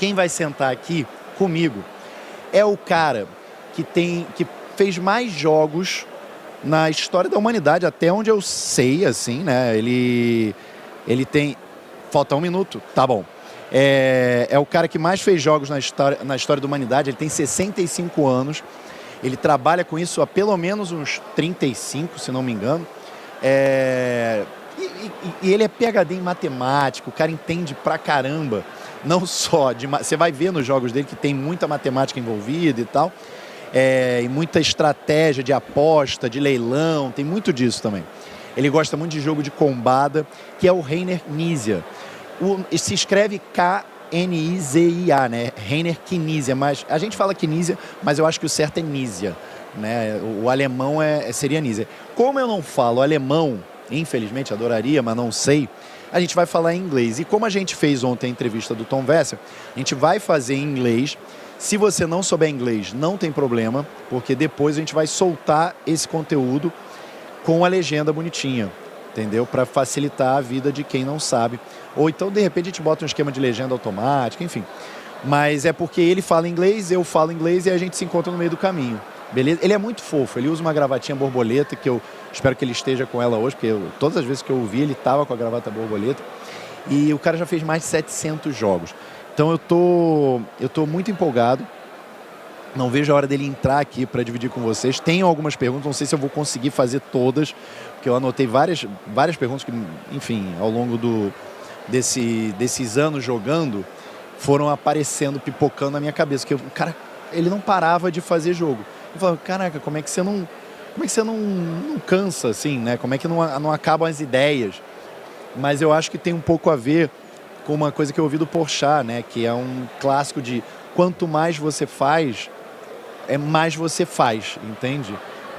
Quem vai sentar aqui comigo é o cara que fez mais jogos na história da humanidade, até onde eu sei, assim, né? Ele tem... Falta 1 minuto? Tá bom. É o cara que mais fez jogos na história da humanidade. Ele tem 65 anos. Ele trabalha com isso há pelo menos uns 35, se não me engano. E ele é PhD em matemática. O cara entende pra caramba. Não só você vai ver nos jogos dele que tem muita matemática envolvida e tal, e muita estratégia de aposta, de leilão, tem muito disso também. Ele gosta muito de jogo de combada, que é o Reiner Knizia. Se escreve Knizia, né? Reiner Knizia, mas a gente fala Knizia, mas eu acho que o certo é Knizia, né? O alemão seria Knizia. Como eu não falo alemão, infelizmente adoraria, mas não sei, a gente vai falar em inglês. E como a gente fez ontem a entrevista do Tom Wessel, a gente vai fazer em inglês. Se você não souber inglês, não tem problema, porque depois a gente vai soltar esse conteúdo com a legenda bonitinha, entendeu? Para facilitar a vida de quem não sabe. Ou então, de repente, a gente bota um esquema de legenda automática, enfim. Mas é porque ele fala inglês, eu falo inglês e a gente se encontra no meio do caminho. Beleza? Ele é muito fofo, ele usa uma gravatinha borboleta, que eu espero que ele esteja com ela hoje, porque todas as vezes que eu ouvi ele estava com a gravata borboleta. E o cara já fez mais de 700 jogos. Então eu tô muito empolgado. Não vejo a hora dele entrar aqui para dividir com vocês. Tenho algumas perguntas, não sei se eu vou conseguir fazer todas, porque eu anotei várias perguntas que, enfim, ao longo desses anos jogando, foram aparecendo, pipocando na minha cabeça. Porque o cara, ele não parava de fazer jogo. Eu falava, caraca, como é que você não cansa, assim, né? Como é que não acabam as ideias? Mas eu acho que tem um pouco a ver com uma coisa que eu ouvi do Porchat, né? Que é um clássico de quanto mais você faz, mais você faz, entende?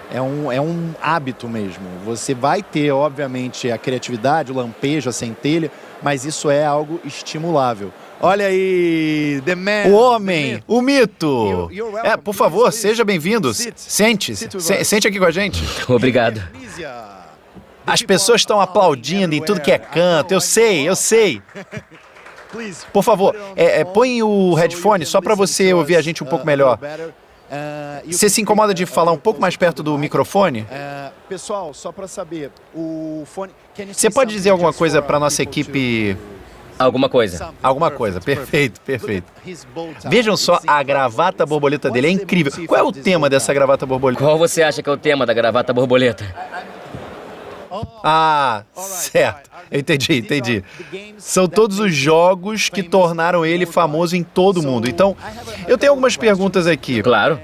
É um hábito mesmo. Você vai ter, obviamente, a criatividade, o lampejo, a centelha, mas isso é algo estimulável. Olha aí, The Man, o homem, o mito. Por favor, seja bem-vindo. Sente aqui com a gente. Obrigado. As pessoas estão aplaudindo em tudo que é canto, eu sei. Por favor, põe o headphone só para você ouvir a gente um pouco melhor. Você se incomoda de falar um pouco mais perto do microfone? Pessoal, só para saber, o fone... Você pode dizer alguma coisa para nossa equipe... Alguma coisa, perfeito. Vejam só, a gravata borboleta dele é incrível. Qual é o tema dessa gravata borboleta? Qual você acha que é o tema da gravata borboleta? Ah, certo. Eu entendi. São todos os jogos que tornaram ele famoso em todo o mundo. Então, eu tenho algumas perguntas aqui. Claro.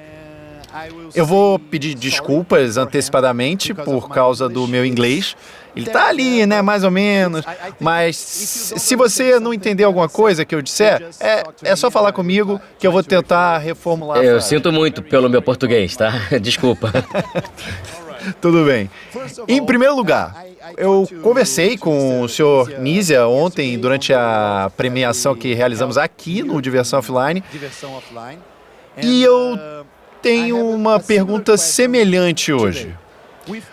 Eu vou pedir desculpas antecipadamente por causa do meu inglês. Ele tá ali, né, mais ou menos. Mas se você não entender alguma coisa que eu disser, é só falar comigo que eu vou tentar reformular. Eu sinto muito pelo meu português, tá? Desculpa. Tudo bem. Em primeiro lugar, eu conversei com o Sr. Knizia ontem durante a premiação que realizamos aqui no Diversão Offline. E eu tenho uma pergunta semelhante hoje.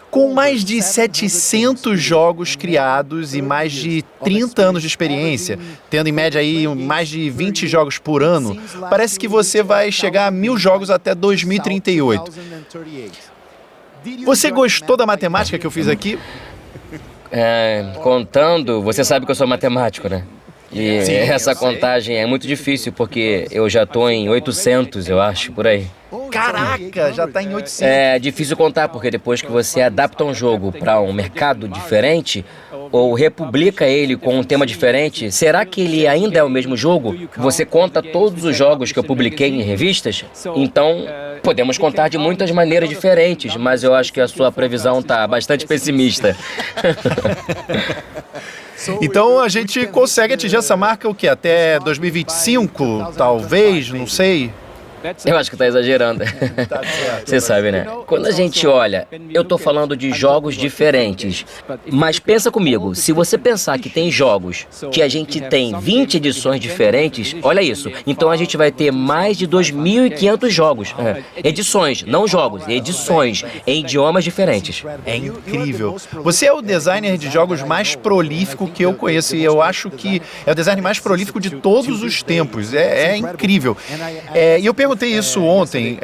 Com mais de 700 jogos criados e mais de 30 anos de experiência, tendo em média aí mais de 20 jogos por ano, parece que você vai chegar a 1000 jogos até 2038. Você gostou da matemática que eu fiz aqui? Contando, você sabe que eu sou matemático, né? E Sim, essa contagem é muito difícil, porque eu já tô em 800, eu acho, por aí. Caraca, já tá em 800. É difícil contar, porque depois que você adapta um jogo para um mercado diferente, ou republica ele com um tema diferente, será que ele ainda é o mesmo jogo? Você conta todos os jogos que eu publiquei em revistas? Então, podemos contar de muitas maneiras diferentes, mas eu acho que a sua previsão tá bastante pessimista. Então a gente consegue atingir essa marca o quê? Até 2025, talvez, não sei. Eu acho que tá exagerando. Você sabe, né? Quando a gente olha, eu tô falando de jogos diferentes. Mas pensa comigo, se você pensar que tem jogos que a gente tem 20 edições diferentes, olha isso. Então a gente vai ter mais de 2.500 jogos. Edições, não jogos, edições em idiomas diferentes. É incrível. Você é o designer de jogos mais prolífico que eu conheço e eu acho que é o designer mais prolífico de todos os tempos. É incrível. E eu perguntei isso ontem,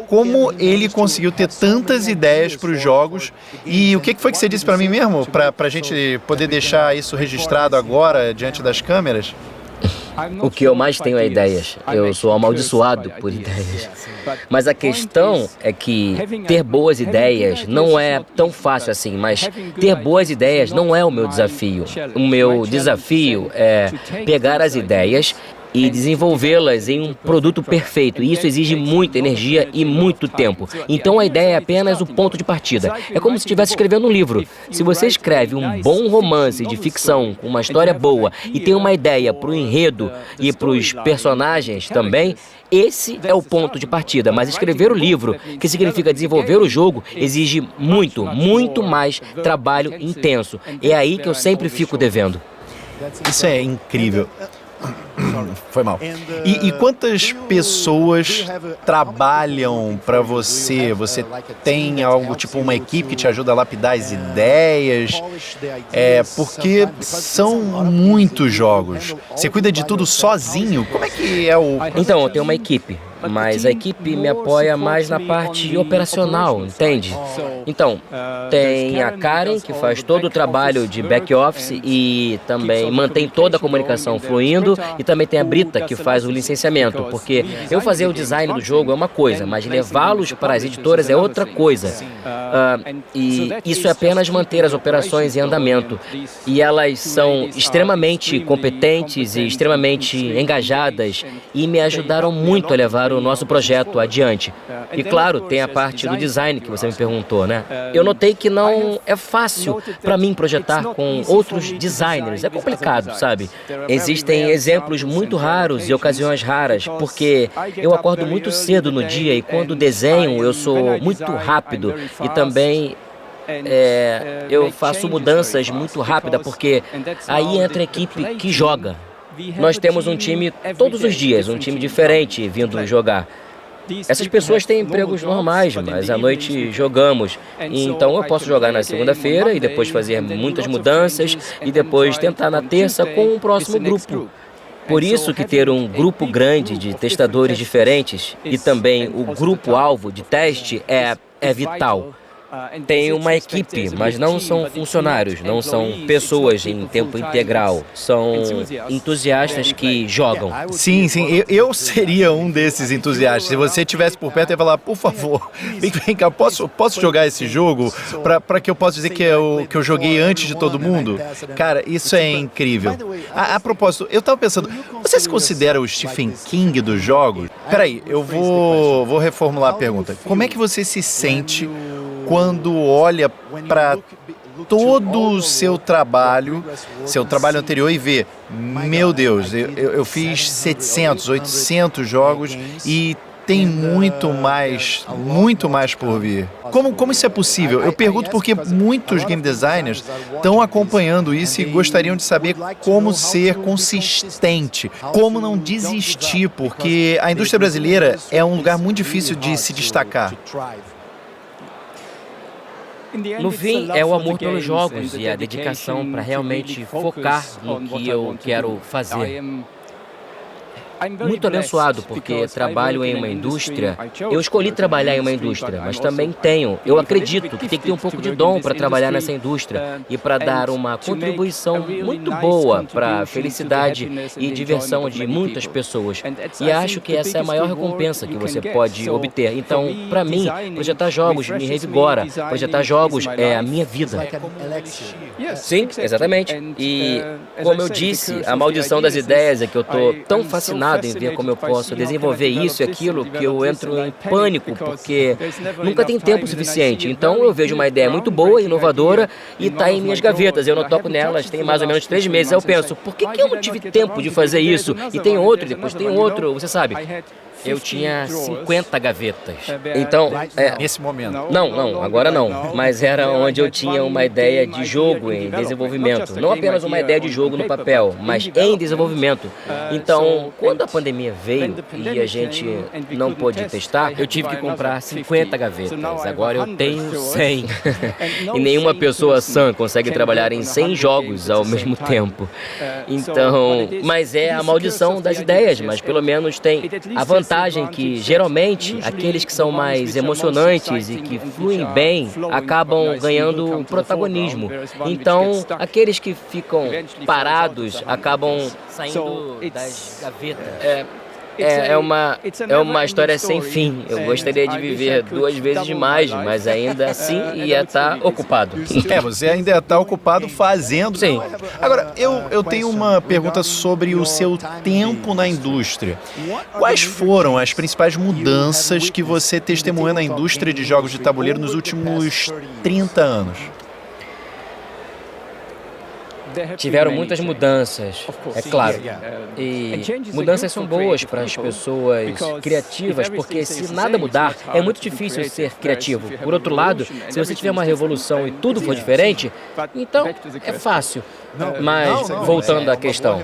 como ele conseguiu ter tantas ideias para os jogos e o que foi que você disse para mim mesmo, para a gente poder deixar isso registrado agora diante das câmeras? O que eu mais tenho é ideias. Eu sou amaldiçoado por ideias. Mas a questão é que ter boas ideias não é tão fácil assim, mas ter boas ideias não é o meu desafio. O meu desafio é pegar as ideias e desenvolvê-las em um produto perfeito. E isso exige muita energia e muito tempo. Então a ideia é apenas o ponto de partida. É como se estivesse escrevendo um livro. Se você escreve um bom romance de ficção, com uma história boa, e tem uma ideia para o enredo e para os personagens também, esse é o ponto de partida. Mas escrever o livro, que significa desenvolver o jogo, exige muito, muito mais trabalho intenso. É aí que eu sempre fico devendo. Isso é incrível. Foi mal. E quantas pessoas trabalham para você? Você tem algo tipo uma equipe que te ajuda a lapidar as ideias? Porque são muitos jogos. Você cuida de tudo sozinho? Como é que é o... Então, eu tenho uma equipe, mas a equipe me apoia mais na parte operacional, entende? Então, tem a Karen, que faz todo o trabalho de back-office e também mantém toda a comunicação fluindo, e também tem a Brita, que faz o licenciamento, porque eu fazer o design do jogo é uma coisa, mas levá-los para as editoras é outra coisa. E isso é apenas manter as operações em andamento. E elas são extremamente competentes e extremamente engajadas e me ajudaram muito a levar o nosso projeto adiante. E claro, tem a parte do design que você me perguntou, né? Eu notei que não é fácil para mim projetar com outros designers. É complicado, sabe? Existem exemplos muito raros e ocasiões raras, porque eu acordo muito cedo no dia e quando desenho eu sou muito rápido e também eu faço mudanças muito rápidas, porque aí entra a equipe que joga. Nós temos um time todos os dias, um time diferente vindo jogar. Essas pessoas têm empregos normais, mas à noite jogamos. Então eu posso jogar na segunda-feira e depois fazer muitas mudanças e depois tentar na terça com o próximo grupo. Por isso que ter um grupo grande de testadores diferentes e também o grupo-alvo de teste é vital. Tem uma equipe, mas não são funcionários, não são pessoas em tempo integral, são entusiastas que jogam. Sim, eu seria um desses entusiastas. Se você estivesse por perto, eu ia falar, por favor, vem cá, posso jogar esse jogo para que eu possa dizer que eu joguei antes de todo mundo? Cara, isso é incrível. A propósito, eu estava pensando, você se considera o Stephen King dos jogos? Peraí, eu vou reformular a pergunta. Como é que você se sente quando olha para todo o seu trabalho anterior e vê, meu Deus, eu fiz 700, 800 jogos e tem muito mais por vir. Como isso é possível? Eu pergunto porque muitos game designers estão acompanhando isso e gostariam de saber como ser consistente, como não desistir, porque a indústria brasileira é um lugar muito difícil de se destacar. No fim, é o amor pelos jogos e a dedicação para realmente focar no que eu quero fazer. Muito abençoado, porque trabalho em uma indústria. Eu escolhi trabalhar em uma indústria, mas também eu acredito que tem que ter um pouco de dom para trabalhar nessa indústria e para dar uma contribuição muito boa para a felicidade e diversão de muitas pessoas. E acho que essa é a maior recompensa que você pode obter. Então, para mim, projetar jogos me revigora. Projetar jogos é a minha vida. Sim, exatamente. E, como eu disse, a maldição das ideias é que eu estou tão fascinado em ver como eu posso desenvolver isso e aquilo que eu entro em pânico, porque nunca tem tempo suficiente. Então eu vejo uma ideia muito boa, inovadora, e está em minhas gavetas. Eu não toco nelas, tem mais ou menos 3 meses. Aí eu penso, por que eu não tive tempo de fazer isso? E tem outro, depois tem outro, você sabe. eu tinha 50 gavetas. Então, Nesse momento. não, agora não. Mas era onde eu tinha uma ideia de jogo em desenvolvimento. Não apenas uma ideia de jogo no papel, mas em desenvolvimento. Então, quando a pandemia veio e a gente não pôde testar, eu tive que comprar 50 gavetas. Agora eu tenho 100. E nenhuma pessoa sã consegue trabalhar em 100 jogos ao mesmo tempo. Então, mas é a maldição das ideias, mas pelo menos tem a vantagem que, geralmente, aqueles que são mais emocionantes e que fluem bem acabam ganhando protagonismo. Então, aqueles que ficam parados acabam saindo das gavetas. É uma história sem fim. Eu gostaria de viver 2 vezes mais, mas ainda assim ia estar ocupado. Você ainda está ocupado fazendo. Sim. Agora, eu tenho uma pergunta sobre o seu tempo na indústria. Quais foram as principais mudanças que você testemunhou na indústria de jogos de tabuleiro nos últimos 30 anos? Tiveram muitas mudanças, é claro. E mudanças são boas para as pessoas criativas, porque se nada mudar, é muito difícil ser criativo. Por outro lado, se você tiver uma revolução e tudo for diferente, então é fácil. Mas, voltando à questão,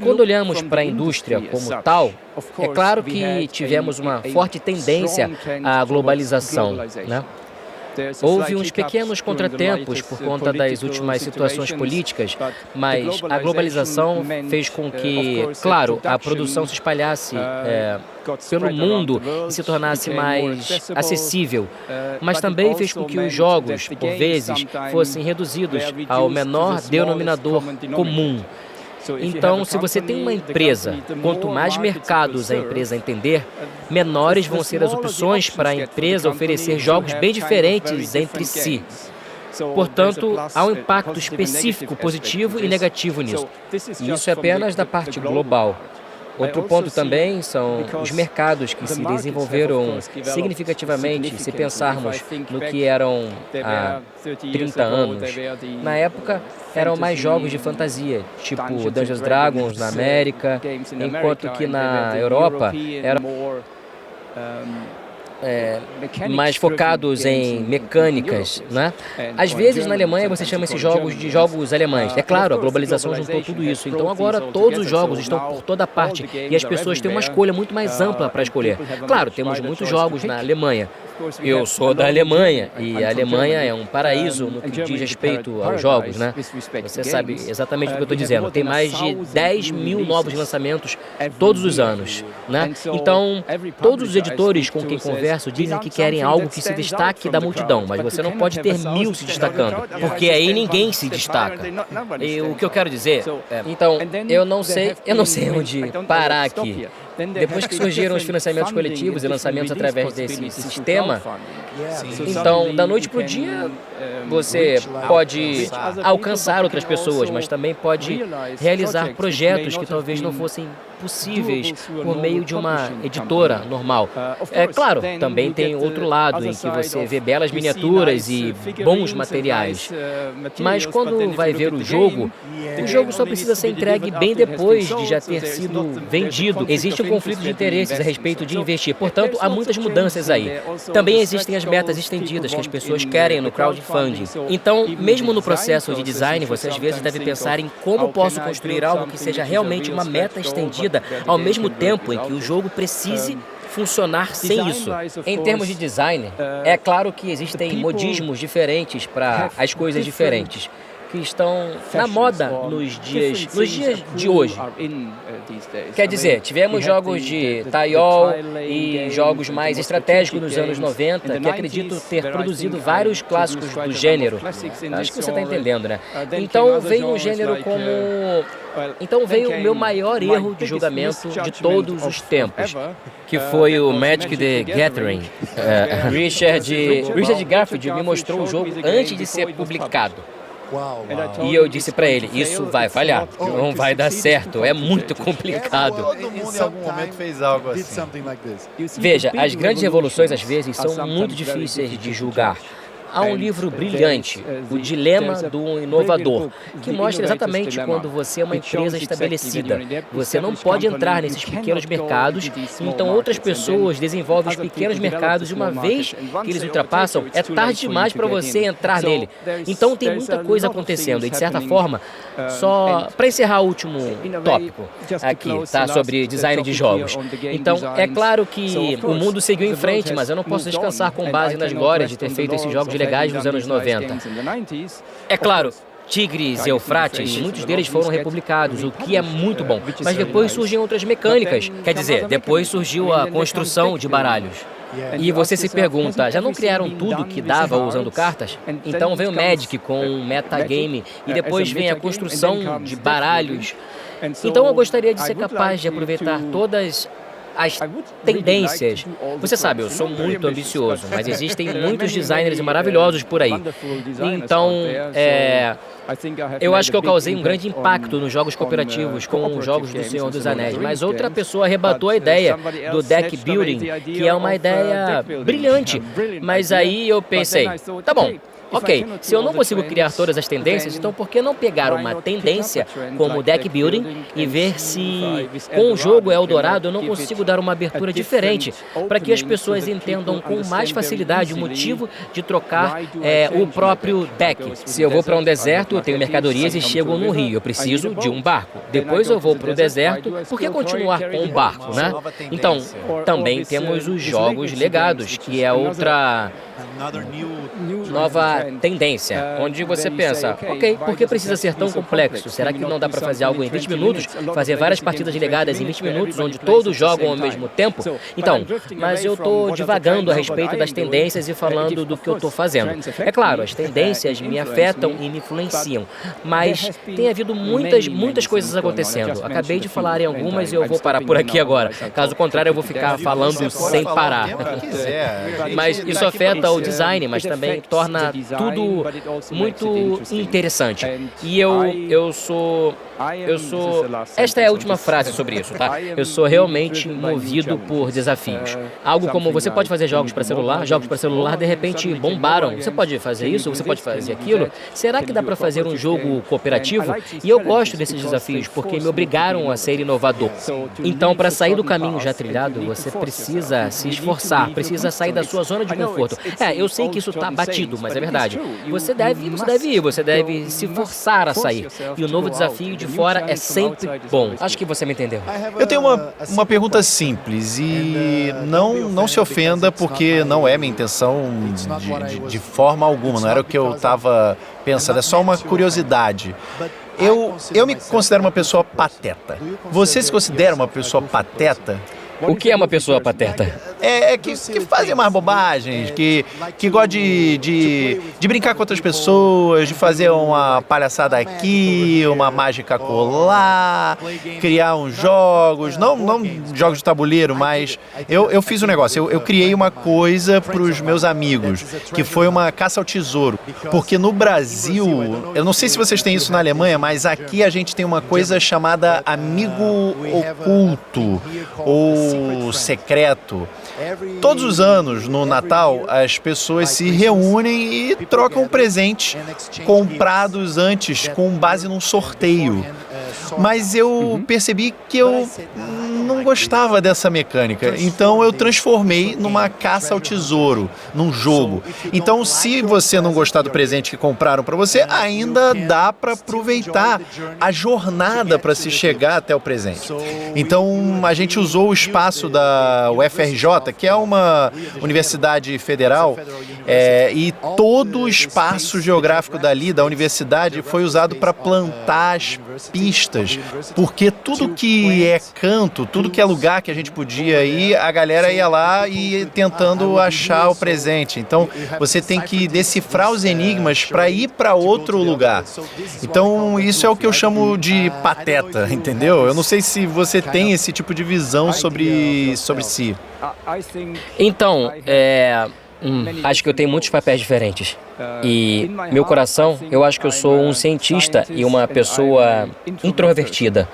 quando olhamos para a indústria como tal, é claro que tivemos uma forte tendência à globalização, né? Houve uns pequenos contratempos por conta das últimas situações políticas, mas a globalização fez com que, claro, a produção se espalhasse pelo mundo e se tornasse mais acessível, mas também fez com que os jogos, por vezes, fossem reduzidos ao menor denominador comum. Então, se você tem uma empresa, quanto mais mercados a empresa entender, menores vão ser as opções para a empresa oferecer jogos bem diferentes entre si. Portanto, há um impacto específico positivo e negativo nisso. E isso é apenas da parte global. Outro ponto também são os mercados que se desenvolveram significativamente, se pensarmos no que eram há 30 anos. Na época, eram mais jogos de fantasia, tipo Dungeons & Dragons na América, enquanto que na Europa eram mais focados em mecânicas, né? Às vezes na Alemanha você chama esses jogos de jogos alemães. É claro, a globalização juntou tudo isso. Então agora todos os jogos estão por toda parte e as pessoas têm uma escolha muito mais ampla para escolher. Claro, temos muitos jogos na Alemanha. Eu sou da Alemanha e a Alemanha é um paraíso no que diz respeito aos jogos, né? Você sabe exatamente o que eu estou dizendo. Tem mais de 10 mil novos lançamentos todos os anos, né? Então, todos os editores com quem converso dizem que querem algo que se destaque da multidão, mas você não pode ter 1000 se destacando, porque aí ninguém se destaca. E o que eu quero dizer então, eu não sei onde parar aqui. Depois que surgiram os financiamentos coletivos e lançamentos através desse sistema, então, da noite para o dia, você pode alcançar outras pessoas, mas também pode realizar projetos que talvez não fossem possíveis por meio de uma editora normal. É claro, também tem outro lado em que você vê belas miniaturas e bons materiais. Mas quando vai ver o jogo só precisa ser entregue bem depois de já ter sido vendido. Existe um conflito de interesses a respeito de investir. Portanto, há muitas mudanças aí. Também existem as metas estendidas que as pessoas querem no crowdfunding. Então, mesmo no processo de design, você às vezes deve pensar em como posso construir algo que seja realmente uma meta estendida, ao mesmo tempo em que o jogo precise funcionar sem isso. Em termos de design, é claro que existem modismos diferentes para as coisas diferentes, que estão na moda nos dias de hoje. Quer dizer, tivemos jogos de Taiol e jogos mais estratégicos nos anos 90, que acredito ter produzido vários clássicos do gênero. Acho que você está entendendo, né? Então veio um gênero Então veio o meu maior erro de julgamento de todos os tempos, que foi o Magic the Gathering. Richard Garfield me mostrou o jogo antes de ser publicado. E eu disse para ele, isso vai falhar, não vai dar certo, é muito complicado. Todo mundo em algum momento fez algo assim. Veja, as grandes revoluções às vezes são muito difíceis de julgar. Há um livro brilhante, O Dilema do Inovador, que mostra exatamente quando você é uma empresa estabelecida. Você não pode entrar nesses pequenos mercados, então outras pessoas desenvolvem os pequenos mercados e uma vez que eles ultrapassam, é tarde demais para você entrar nele. Então tem muita coisa acontecendo e, de certa forma, só para encerrar o último tópico aqui, tá, sobre design de jogos. Então, é claro que o mundo seguiu em frente, mas eu não posso descansar com base nas glórias de ter feito esses jogos legais nos anos 90. É claro, Tigres e Eufrates, muitos deles foram republicados, o que é muito bom. Mas depois surgem outras mecânicas. Quer dizer, depois surgiu a construção de baralhos. E você se pergunta, já não criaram tudo que dava usando cartas? Então vem o Magic com um metagame e depois vem a construção de baralhos. Então eu gostaria de ser capaz de aproveitar todas as tendências. Você sabe, eu sou muito ambicioso, mas existem muitos designers maravilhosos por aí. Então, eu acho que eu causei um grande impacto nos jogos cooperativos com os jogos do Senhor dos Anéis, mas outra pessoa rebatou a ideia do deck building, que é uma ideia brilhante. Mas aí eu pensei, tá bom. Ok, se eu não consigo criar todas as tendências, então por que não pegar uma tendência como deck building e ver se com o jogo Eldorado eu não consigo dar uma abertura diferente para que as pessoas entendam com mais facilidade o motivo de trocar o próprio deck. Se eu vou para um deserto, eu tenho mercadorias e chego no rio, eu preciso de um barco. Depois eu vou para o deserto, por que continuar com um barco, né? Então, também temos os jogos legados, que é outra nova tendência, onde você pensa, ok, por que precisa ser tão complexo? Será que não dá para fazer algo em 20 minutos? Fazer várias partidas ligadas em 20 minutos, onde todos jogam ao mesmo tempo? Então, mas eu estou divagando a respeito das tendências e falando do que eu estou fazendo. É claro, as tendências me afetam e me influenciam, mas tem havido muitas coisas acontecendo. Acabei de falar em algumas e eu vou parar por aqui agora. Caso contrário, eu vou ficar falando sem parar. Mas isso afeta o design, mas também torna tudo muito interessante. E eu sou... Esta é a última frase sobre isso, tá? Eu sou realmente movido por desafios. Algo como você pode fazer jogos para celular de repente bombaram. Você pode fazer isso, você pode fazer aquilo. Será que dá para fazer um jogo cooperativo? E eu gosto desses desafios porque me obrigaram a ser inovador. Então, para sair do caminho já trilhado, você precisa se esforçar, precisa sair da sua zona de conforto. Eu sei que isso está batido, mas é verdade. Você deve se forçar a sair. E o novo desafio de fora é sempre bom. Acho que você me entendeu. Eu tenho uma pergunta simples e não se ofenda porque não é minha intenção de forma alguma, não era o que eu estava pensando, é só uma curiosidade. Eu me considero uma pessoa pateta. Você se considera uma pessoa pateta? O que é uma pessoa pateta? Que fazem mais bobagens, que gosta de brincar com outras pessoas, de fazer uma palhaçada aqui, uma mágica colar, criar uns jogos, não jogos de tabuleiro, mas eu fiz um negócio, eu criei uma coisa para os meus amigos, que foi uma caça ao tesouro, porque no Brasil, eu não sei se vocês têm isso na Alemanha, mas aqui a gente tem uma coisa chamada amigo oculto, ou secreto. Todos os anos, no Natal, as pessoas se reúnem e trocam presentes comprados antes com base num sorteio. Mas eu percebi que eu não gostava dessa mecânica, então eu transformei numa caça ao tesouro, num jogo. Então, se você não gostar do presente que compraram para você, ainda dá para aproveitar a jornada para se chegar até o presente. Então, a gente usou o espaço da UFRJ, que é uma universidade federal, e todo o espaço geográfico dali, da universidade, foi usado para plantar as pistas, porque tudo que é canto, tudo que é lugar que a gente podia ir, a galera ia lá e tentando achar o presente. Então, você tem que decifrar os enigmas para ir para outro lugar. Então, isso é o que eu chamo de pateta, entendeu? Eu não sei se você tem esse tipo de visão sobre si. Então, acho que eu tenho muitos papéis diferentes. E meu coração, eu acho que eu sou um cientista e uma pessoa introvertida.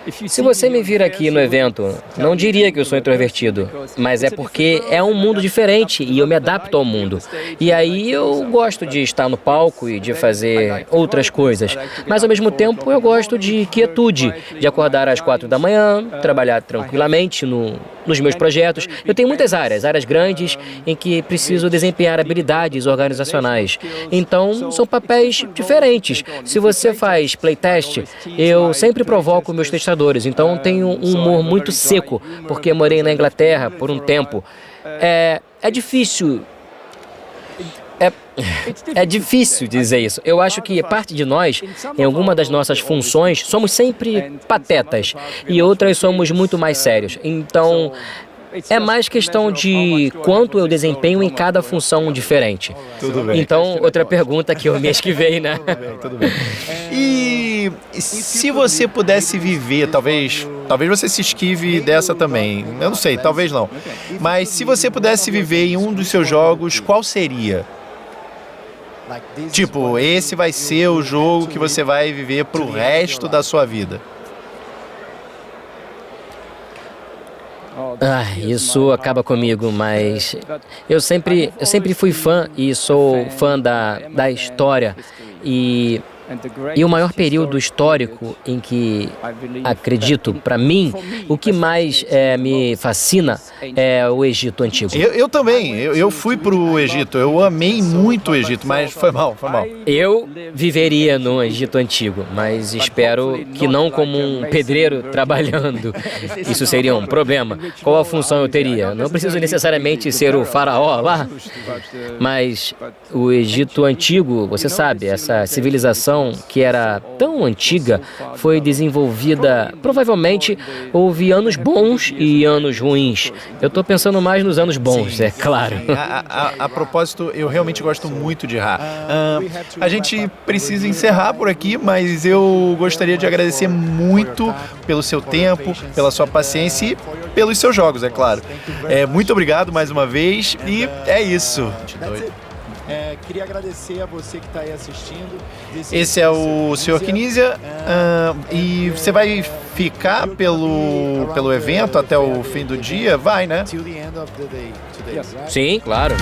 Se você me vir aqui no evento, não diria que eu sou introvertido, mas é porque é um mundo diferente e eu me adapto ao mundo. E aí eu gosto de estar no palco e de fazer outras coisas, mas ao mesmo tempo eu gosto de quietude, de acordar às 4 da manhã, trabalhar tranquilamente nos meus projetos. Eu tenho muitas áreas grandes em que preciso desempenhar habilidades organizacionais. Então, são papéis diferentes. Se você faz playtest, eu sempre provoco meus testadores. Então, tenho um humor muito seco, porque morei na Inglaterra por um tempo. É difícil. É difícil dizer isso. Eu acho que parte de nós, em alguma das nossas funções, somos sempre patetas e outras somos muito mais sérios. Então, é mais questão de quanto eu desempenho em cada função diferente. Tudo bem. Então, outra pergunta que eu me esquivei, né? Tudo bem. E se você pudesse viver, talvez você se esquive dessa também. Eu não sei, talvez não. Mas se você pudesse viver em um dos seus jogos, qual seria? Tipo, esse vai ser o jogo que você vai viver pro resto da sua vida. Isso acaba comigo, mas eu sempre fui fã e sou fã da história. E o maior período histórico em que acredito, para mim, o que mais me fascina é o Egito Antigo. Eu também, eu fui pro Egito, eu amei muito o Egito, mas foi mal. Eu viveria no Egito Antigo, mas espero que não como um pedreiro trabalhando. Isso seria um problema. Qual a função eu teria? Não preciso necessariamente ser o faraó lá, mas o Egito Antigo, você sabe, essa civilização que era tão antiga, foi desenvolvida, provavelmente houve anos bons e anos ruins. Eu estou pensando mais nos anos bons, é claro. A propósito, eu realmente gosto muito de Ra. A gente precisa encerrar por aqui, mas eu gostaria de agradecer muito pelo seu tempo, pela sua paciência e pelos seus jogos, é claro. Muito obrigado mais uma vez e é isso. Queria agradecer a você que está aí assistindo. Esse é o Sr. Knizia e você vai ficar pelo evento até o fim do dia? Vai, né? Sim, claro.